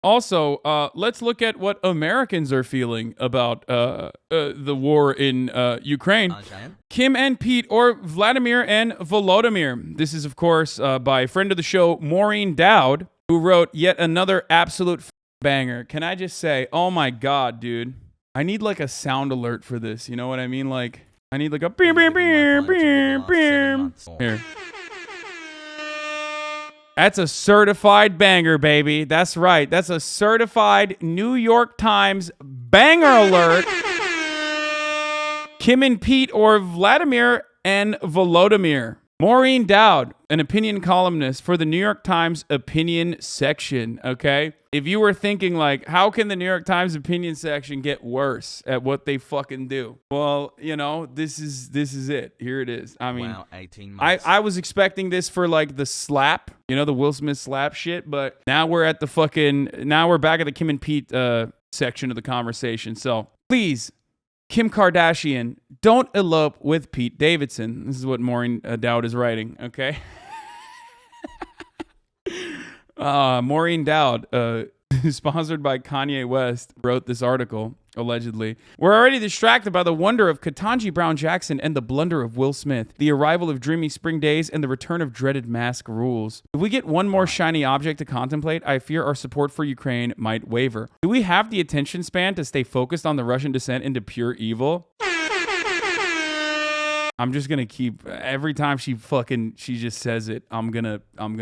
Also, let's look at what Americans are feeling about the war in Ukraine. Kim and Pete or Vladimir and Volodymyr. This is, of course, by a friend of the show, Maureen Dowd, who wrote yet another absolute banger. Can I just say, oh my God, dude. I need like a sound alert for this. You know what I mean? Like, I need like a beep, beep, beep, beep, beep. Here. That's a certified banger, baby. That's right. That's a certified New York Times banger alert. Kim and Pete or Vladimir and Volodymyr. Maureen Dowd, an opinion columnist for the New York Times opinion section, okay? If you were thinking like, how can the New York Times opinion section get worse at what they fucking do? Well, you know, this is it. Here it is. I mean, wow, 18 months. I was expecting this for like the slap, you know, the Will Smith slap shit, but now we're back at the Kim and Pete section of the conversation. So please, Kim Kardashian, don't elope with Pete Davidson. This is what Maureen Dowd is writing, okay? Maureen Dowd, sponsored by Kanye West, wrote this article, allegedly. We're already distracted by the wonder of Ketanji Brown Jackson and the blunder of Will Smith, the arrival of dreamy spring days, and the return of dreaded mask rules. If we get one more shiny object to contemplate, I fear our support for Ukraine might waver. Do we have the attention span to stay focused on the Russian descent into pure evil? I'm just gonna keep, every time she just says it, I'm gonna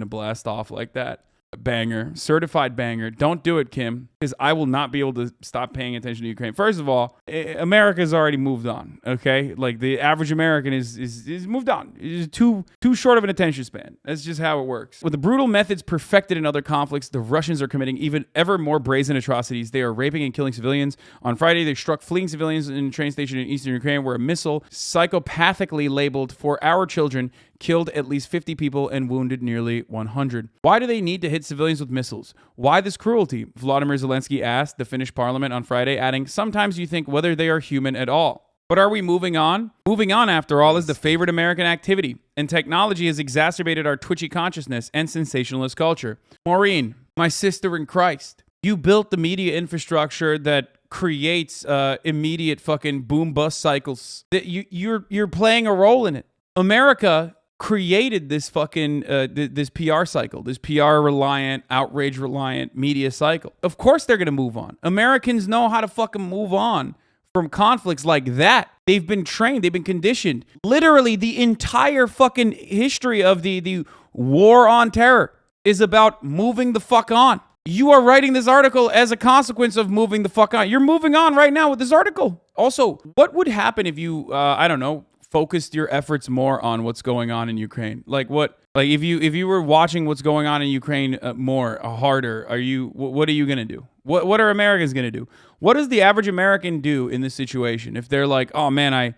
blast off like that. Banger, certified banger. Don't do it, Kim, because I will not be able to stop paying attention to Ukraine. First of all, America's already moved on. Okay, like the average American is moved on. It's too short of an attention span. That's just how it works. With the brutal methods perfected in other conflicts, the Russians are committing even ever more brazen atrocities. They are raping and killing civilians. On Friday, they struck fleeing civilians in a train station in eastern Ukraine, where a missile psychopathically labeled "for our children" killed at least 50 people and wounded nearly 100. Why do they need to hit civilians with missiles? Why this cruelty? Volodymyr Zelensky asked the Finnish parliament on Friday, adding, sometimes you think whether they are human at all. But are we moving on? Moving on, after all, is the favorite American activity, and technology has exacerbated our twitchy consciousness and sensationalist culture. Maureen, my sister in Christ, you built the media infrastructure that creates immediate fucking boom bust cycles. You're playing a role in it. America created this fucking this PR cycle, this PR reliant, outrage reliant media cycle. Of course they're gonna move on. Americans know how to fucking move on from conflicts like that. They've been trained, they've been conditioned. Literally the entire fucking history of the war on terror is about moving the fuck on. You are writing this article as a consequence of moving the fuck on. You're moving on right now with this article. Also, what would happen if you, I don't know, focused your efforts more on what's going on in Ukraine? Like if you were watching what's going on in Ukraine harder, what are you going to do? What are Americans going to do? What does the average American do in this situation? If they're like, oh man, I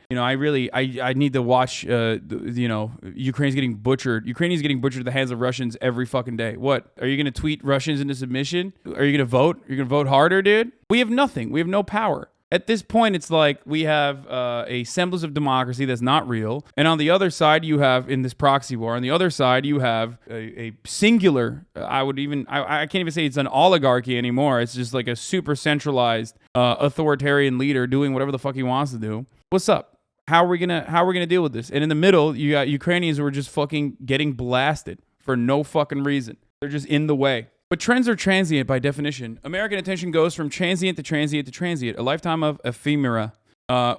need to watch, Ukraine's getting butchered. Ukraine is getting butchered at the hands of Russians every fucking day. What? Are you going to tweet Russians into submission? Are you going to vote? You're going to vote harder, dude? We have nothing. We have no power. At this point, it's like we have a semblance of democracy that's not real. And on the other side, you have, in this proxy war, on the other side, you have a singular, I can't even say it's an oligarchy anymore. It's just like a super centralized authoritarian leader doing whatever the fuck he wants to do. What's up? How are we gonna deal with this? And in the middle, you got Ukrainians who are just fucking getting blasted for no fucking reason. They're just in the way. But trends are transient by definition. American attention goes from transient to transient to transient, a lifetime of ephemera.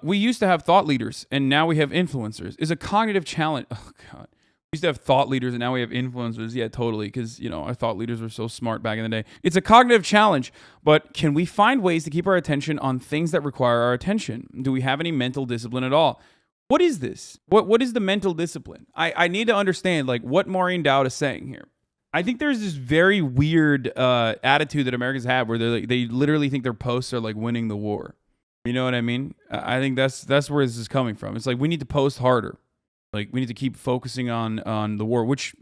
We used to have thought leaders, and now we have influencers. Is a cognitive challenge. Oh, God. We used to have thought leaders, and now we have influencers. Yeah, totally, because, our thought leaders were so smart back in the day. It's a cognitive challenge, but can we find ways to keep our attention on things that require our attention? Do we have any mental discipline at all? What is this? What is the mental discipline? I need to understand, what Maureen Dowd is saying here. I think there's this very weird attitude that Americans have where they literally think their posts are like winning the war. You know what I mean? I think that's where this is coming from. It's like we need to post harder. Like we need to keep focusing on the war, which,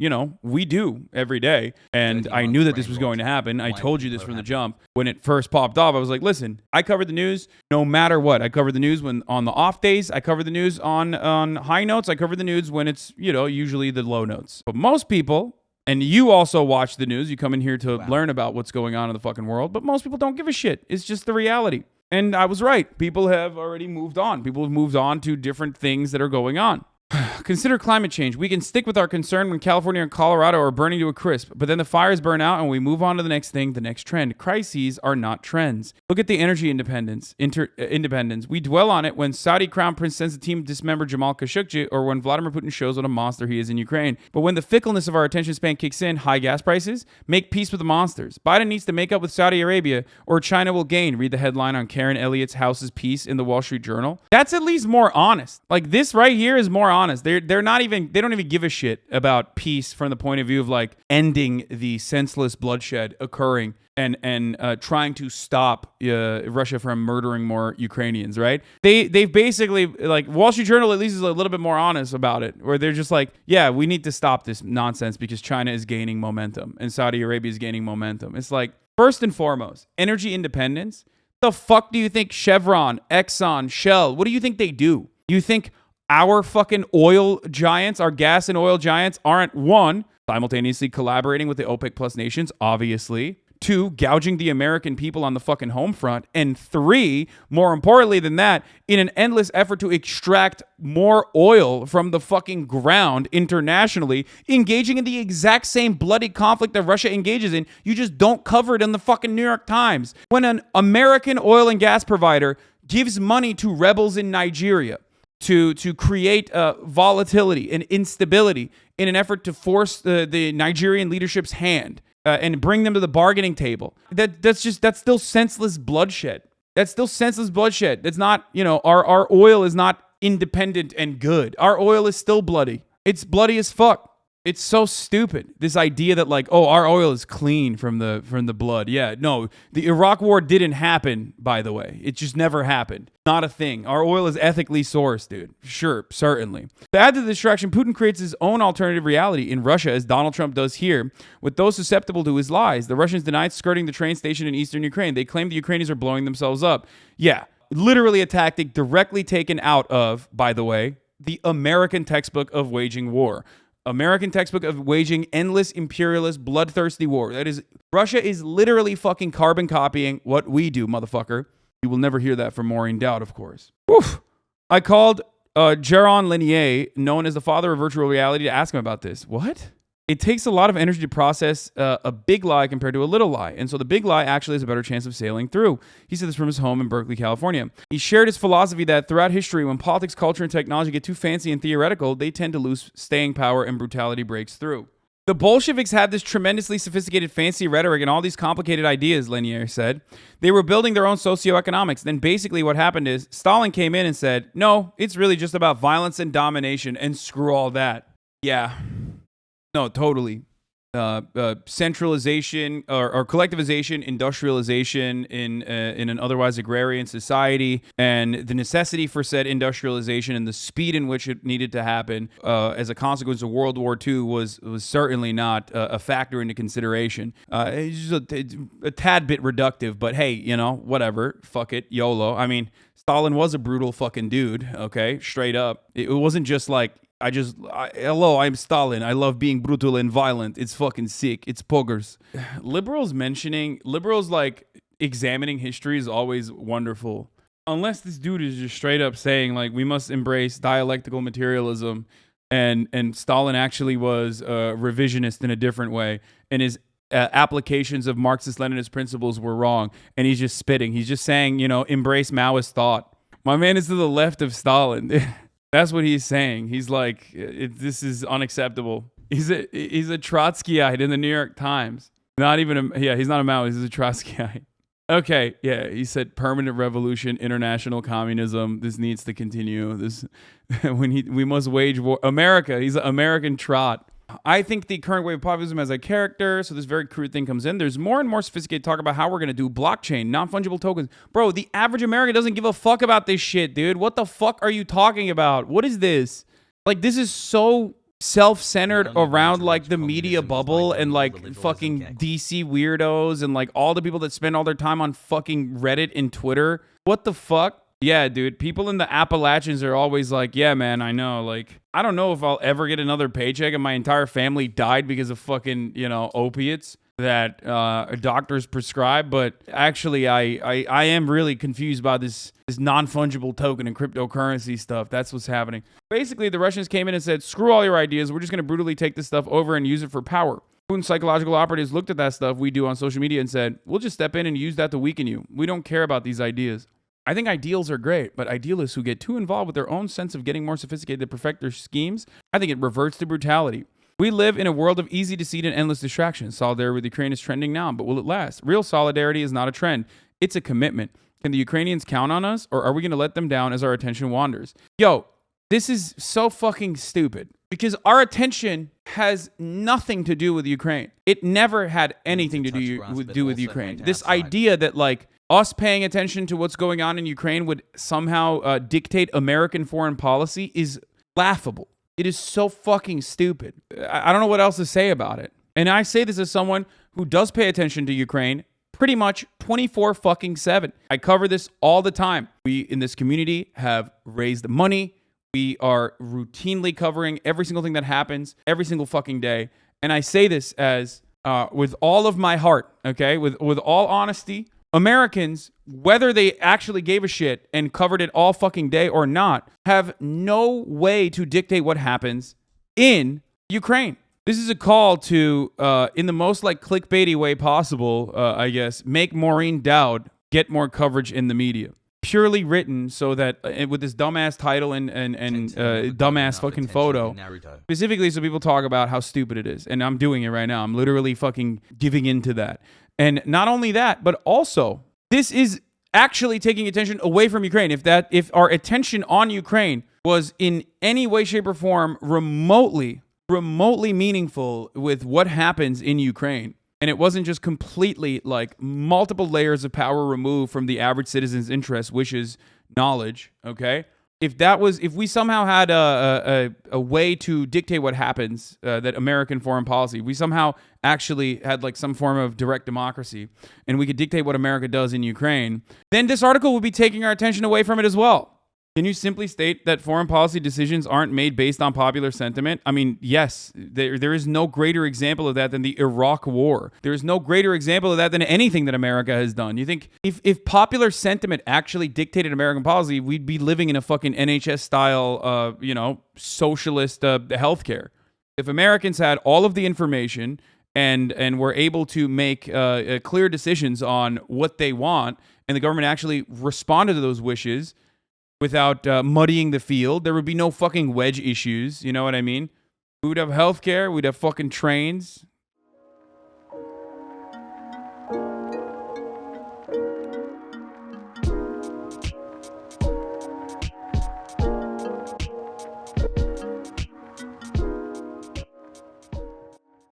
we do every day. And I knew that this was going to happen. I told you this from the jump. When it first popped off, I was like, listen, I cover the news no matter what. I cover the news when on the off days. I cover the news on high notes. I cover the news when it's, usually the low notes. But most people, And you also watch the news. You come in here to learn about what's going on in the fucking world. But most people don't give a shit. It's just the reality. And I was right. People have already moved on. People have moved on to different things that are going on. Consider climate change. We can stick with our concern when California and Colorado are burning to a crisp, but then the fires burn out and we move on to the next thing, the next trend. Crises are not trends. Look at the energy independence. We dwell on it when Saudi Crown Prince sends a team to dismember Jamal Khashoggi or when Vladimir Putin shows what a monster he is in Ukraine. But when the fickleness of our attention span kicks in, high gas prices, make peace with the monsters. Biden needs to make up with Saudi Arabia or China will gain. Read the headline on Karen Elliott's house's piece in the Wall Street Journal. That's at least more honest. Like this right here is more honest. They don't even give a shit about peace from the point of view of like ending the senseless bloodshed occurring and trying to stop Russia from murdering more Ukrainians, right? They've basically, like, Wall Street Journal at least is a little bit more honest about it, where they're just like, yeah, we need to stop this nonsense because China is gaining momentum and Saudi Arabia is gaining momentum. It's like, first and foremost, energy independence. The fuck do you think Chevron, Exxon, Shell, what do you think they do? You think our fucking oil giants, our gas and oil giants aren't, one, simultaneously collaborating with the OPEC plus nations, obviously, two, gouging the American people on the fucking home front, and three, more importantly than that, in an endless effort to extract more oil from the fucking ground internationally, engaging in the exact same bloody conflict that Russia engages in. You just don't cover it in the fucking New York Times. When an American oil and gas provider gives money to rebels in Nigeria, to create volatility and instability in an effort to force the Nigerian leadership's hand and bring them to the bargaining table. That's still senseless bloodshed. That's still senseless bloodshed. That's not, our oil is not independent and good. Our oil is still bloody. It's bloody as fuck. It's so stupid. This idea that like, oh, our oil is clean from the blood. Yeah, no, the Iraq war didn't happen, by the way. It just never happened. Not a thing. Our oil is ethically sourced, dude. Sure, certainly. To add to the distraction, Putin creates his own alternative reality in Russia, as Donald Trump does here, with those susceptible to his lies. The Russians denied skirting the train station in eastern Ukraine. They claim the Ukrainians are blowing themselves up. Yeah, literally a tactic directly taken out of, by the way, the American textbook of waging war. American textbook of waging endless imperialist bloodthirsty war. That is, Russia is literally fucking carbon copying what we do, motherfucker. You will never hear that from Maureen Dowd, of course. Oof. I called Jaron Lanier, known as the father of virtual reality, to ask him about this. What? It takes a lot of energy to process a big lie compared to a little lie. And so the big lie actually has a better chance of sailing through. He said this from his home in Berkeley, California. He shared his philosophy that throughout history, when politics, culture, and technology get too fancy and theoretical, they tend to lose staying power and brutality breaks through. The Bolsheviks had this tremendously sophisticated, fancy rhetoric and all these complicated ideas, Lanier said. They were building their own socioeconomics. Then basically what happened is Stalin came in and said, no, it's really just about violence and domination and screw all that. Yeah. No, totally. Centralization or collectivization, industrialization in an otherwise agrarian society, and the necessity for said industrialization and the speed in which it needed to happen as a consequence of World War II was certainly not a factor into consideration. It's just a tad bit reductive, but hey, whatever. Fuck it, YOLO. I mean, Stalin was a brutal fucking dude, okay? Straight up. It wasn't just like, hello, I'm Stalin. I love being brutal and violent. It's fucking sick. It's poggers. Liberals like examining history is always wonderful. Unless this dude is just straight up saying like we must embrace dialectical materialism and Stalin actually was revisionist in a different way and his applications of Marxist-Leninist principles were wrong. And he's just spitting. He's just saying, embrace Maoist thought. My man is to the left of Stalin. That's what he's saying. He's like, this is unacceptable. He's a Trotskyite in the New York Times. He's not a Maoist. He's a Trotskyite. Okay, yeah, he said permanent revolution, international communism. This needs to continue. We must wage war. America. He's an American trot. I think the current wave of populism has a character, so this very crude thing comes in. There's more and more sophisticated talk about how we're going to do blockchain, non-fungible tokens. Bro, the average American doesn't give a fuck about this shit, dude. What the fuck are you talking about? What is this? Like, this is so self-centered around, like, the media bubble and, like, fucking DC weirdos and, like, all the people that spend all their time on fucking Reddit and Twitter. What the fuck? Yeah, dude. People in the Appalachians are always like, yeah, man, I know. Like, I don't know if I'll ever get another paycheck, and my entire family died because of fucking, opiates that doctors prescribe. But actually, I am really confused by this non-fungible token and cryptocurrency stuff. That's what's happening. Basically, the Russians came in and said, screw all your ideas. We're just going to brutally take this stuff over and use it for power. Putin's psychological operatives looked at that stuff we do on social media and said, we'll just step in and use that to weaken you. We don't care about these ideas. I think ideals are great, but idealists who get too involved with their own sense of getting more sophisticated to perfect their schemes, I think it reverts to brutality. We live in a world of easy deceit and endless distractions. Solidarity with Ukraine is trending now, but will it last? Real solidarity is not a trend. It's a commitment. Can the Ukrainians count on us, or are we going to let them down as our attention wanders? Yo, this is so fucking stupid because our attention has nothing to do with Ukraine. It never had anything to do with Ukraine. This idea that, like, us paying attention to what's going on in Ukraine would somehow dictate American foreign policy is laughable. It is so fucking stupid. I don't know what else to say about it. And I say this as someone who does pay attention to Ukraine pretty much 24/7. I cover this all the time. We in this community have raised money. We are routinely covering every single thing that happens every single fucking day. And I say this as with all of my heart, okay? With all honesty, Americans, whether they actually gave a shit and covered it all fucking day or not, have no way to dictate what happens in Ukraine. This is a call to, in the most like clickbaity way possible, I guess, make Maureen Dowd get more coverage in the media. Purely written so that with this dumbass title and dumbass fucking photo, specifically so people talk about how stupid it is. And I'm doing it right now. I'm literally fucking giving into that. And not only that, but also this is actually taking attention away from Ukraine. If our attention on Ukraine was in any way, shape, or form remotely meaningful with what happens in Ukraine, and it wasn't just completely like multiple layers of power removed from the average citizen's interests, wishes, knowledge, okay? If we somehow had a way to dictate what happens, that American foreign policy, we somehow actually had like some form of direct democracy, and we could dictate what America does in Ukraine, then this article would be taking our attention away from it as well. Can you simply state that foreign policy decisions aren't made based on popular sentiment? I mean, yes, there is no greater example of that than the Iraq War. There is no greater example of that than anything that America has done. You think if popular sentiment actually dictated American policy, we'd be living in a fucking NHS style, socialist healthcare. If Americans had all of the information and were able to make clear decisions on what they want, and the government actually responded to those wishes without muddying the field, there would be no fucking wedge issues. You know what I mean? We would have healthcare. We'd have fucking trains.